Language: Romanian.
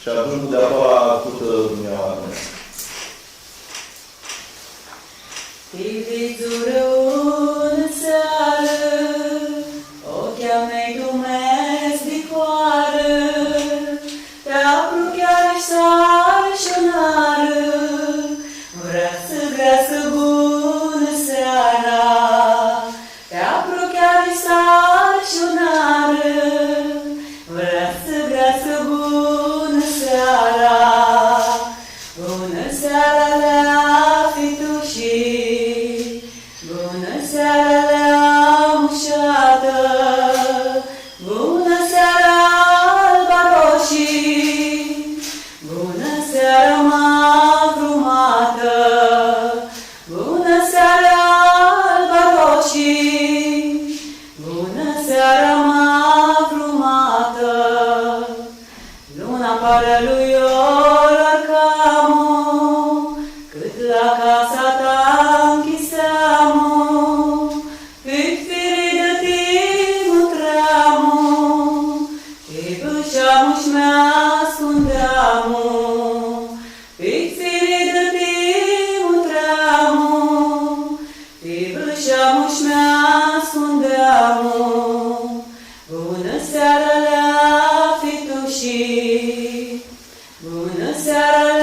și atunci de acolo făcută dumneavoastră. Iubiți rău în seară, ochea mei dumesc de coară, te-apru chiar sare și onară, vrea să greasă bună seara, te-apru chiar sare și onară, vrea să greasă bună seara, bună seara la fitușii, bună seara la mușată, bună seara alba roșii, bună seara magrumată, bună seara alba roșii, bună seara magrumată, luna pare lui Orarcamu, cât la casa ta închiseamu, cât firi de timu treamu, te bășeamu-și mi-ascundeamu, cât firi de timu treamu, te bășeamu-și mi-ascundeamu, bună seara la fitușii, bună seara